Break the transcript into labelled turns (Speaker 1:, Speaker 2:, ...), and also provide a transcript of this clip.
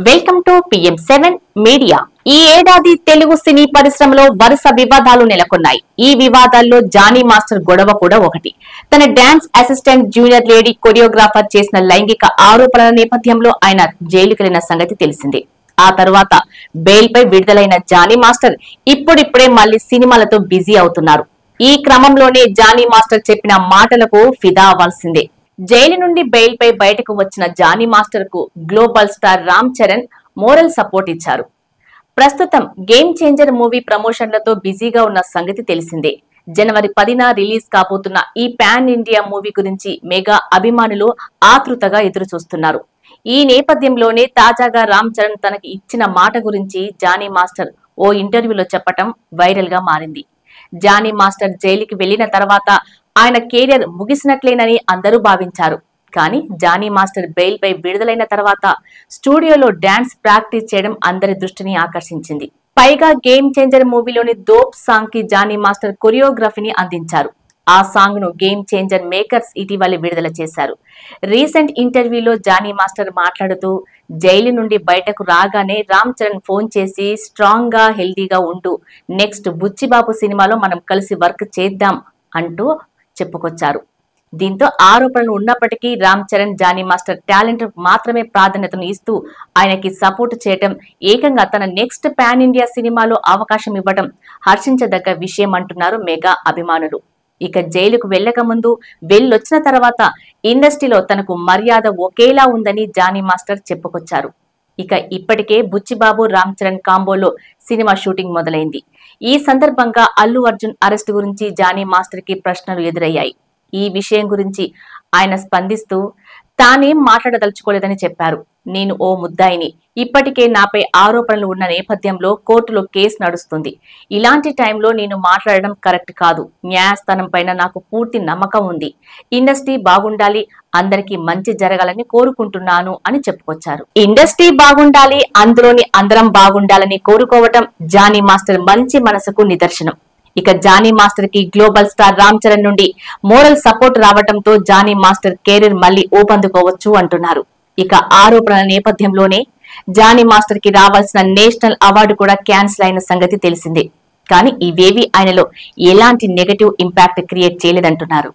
Speaker 1: Welcome to PM7 media. ఈ ఏడాది తెలుగు సినీ పరిశ్రమలో వరుస వివాదాలు నెలకొన్నాయి. ఈ వివాదాల్లో జానీ మాస్టర్ గొడవ కూడా ఒకటి. తన dance assistant junior lady choreographer చేసిన లైంగిక ఆరోపణల నేపథ్యంలో ఆయన జైలుకెళ్లిన సంగతి తెలిసిందే. ఆ తర్వాత బెయిల్ పై విడుదలైన జానీ మాస్టర్ ఇప్పుడిప్పుడే మళ్లీ సినిమాలతో బిజీ అవుతున్నారు. ఈ క్రమంలోనే జానీ మాస్టర్ చెప్పిన మాటలకు ఫిదా అవ్వాల్సిందే. జైలు నుండి బెయిల్ పై బయటకు వచ్చిన జానీ మాస్టర్ కు global star Ram Charan moral support ఇచ్చారు. ప్రస్తుతం గేమ్ చేంజర్ మూవీ ప్రమోషన్లతో బిజీగా ఉన్న సంగతి తెలిసిందే. జనవరి 10న రిలీజ్ కాబోతున్న ఈ పాన్ ఇండియా మూవీ గురించి మెగా అభిమానులు ఆతృతగా ఎదురు చూస్తున్నారు. ఈ నేపథ్యంలోనే తాజాగా రామ్ చరణ్ తనకి ఇచ్చిన మాట గురించి జానీ మాస్టర్ ఓ ఇంటర్వ్యూలో చెప్పటం వైరల్ గా మారింది. జానీ మాస్టర్ జైలుకి వెళ్లిన తర్వాత ఆయన కెరియర్ ముగిసినట్లేనని అందరూ భావించారు. కానీ జానీ మాస్టర్ బెయిల్ పై విడుదలైన తర్వాత స్టూడియోలో డాన్స్ ప్రాక్టీస్ చేయడం అందరి దృష్టిని ఆకర్షించింది. పైగా గేమ్ చేంజర్ మూవీలోని దోప్ సాంగ్ కి జానీ మాస్టర్ కొరియోగ్రఫీని అందించారు. ఆ సాంగ్ ను గేమ్ చేంజర్ మేకర్స్ ఇటీవల విడుదల చేశారు. రీసెంట్ ఇంటర్వ్యూలో జానీ మాస్టర్ మాట్లాడుతూ, జైలు నుండి బయటకు రాగానే రామ్ చరణ్ ఫోన్ చేసి స్ట్రాంగ్ గా హెల్దీగా ఉంటూ నెక్స్ట్ బుచ్చిబాబు సినిమాలో మనం కలిసి వర్క్ చేద్దాం అంటూ చెప్పుకొచ్చారు. దీంతో ఆరోపణలు ఉన్నప్పటికీ రామ్ చరణ్ జానీ మాస్టర్ టాలెంట్ మాత్రమే ప్రాధాన్యతను ఇస్తూ ఆయనకి సపోర్ట్ చేయటం, ఏకంగా తన నెక్స్ట్ పాన్ ఇండియా సినిమాలో అవకాశం ఇవ్వడం హర్షించదగ్గ విషయం అంటున్నారు మెగా అభిమానులు. ఇక జైలుకు వెళ్లక ముందు, వెళ్ళొచ్చిన తర్వాత ఇండస్ట్రీలో తనకు మర్యాద ఒకేలా ఉందని జానీ మాస్టర్ చెప్పుకొచ్చారు. ఇక ఇప్పటికే బుచ్చిబాబు రామ్ చరణ్ కాంబోలో సినిమా షూటింగ్ మొదలైంది. ఈ సందర్భంగా అల్లు అర్జున్ అరెస్టు గురించి జానీ మాస్టర్ కి ప్రశ్నలు ఎదురయ్యాయి. ఈ విషయం గురించి ఆయన స్పందిస్తూ, తానేం మాట్లాడదలుచుకోలేదని చెప్పారు. నేను ఓ ముద్దాయిని. ఇప్పటికే నాపై ఆరోపణలు ఉన్న నేపథ్యంలో కోర్టులో కేసు నడుస్తుంది. ఇలాంటి టైంలో నేను మాట్లాడడం కరెక్ట్ కాదు. న్యాయస్థానం పైన నాకు పూర్తి నమ్మకం ఉంది. ఇండస్ట్రీ బాగుండాలి, అందరికీ మంచి జరగాలని కోరుకుంటున్నాను అని చెప్పుకొచ్చారు. ఇండస్ట్రీ బాగుండాలి, అందులోని అందరం బాగుండాలని కోరుకోవటం జానీ మాస్టర్ మంచి మనసుకు నిదర్శనం. ఇక జానీ మాస్టర్ కి గ్లోబల్ స్టార్ రామ్ చరణ్ నుండి మోరల్ సపోర్ట్ రావడంతో జానీ మాస్టర్ కెరీర్ మళ్లీ ఊపందుకోవచ్చు అంటున్నారు. ఇక ఆరోపణల నేపథ్యంలోనే జానీ మాస్టర్ కి రావాల్సిన నేషనల్ అవార్డు కూడా క్యాన్సిల్ అయిన సంగతి తెలిసిందే. కానీ ఇవేవి ఆయనలో ఎలాంటి నెగటివ్ ఇంపాక్ట్ క్రియేట్ చేయలేదంటున్నారు.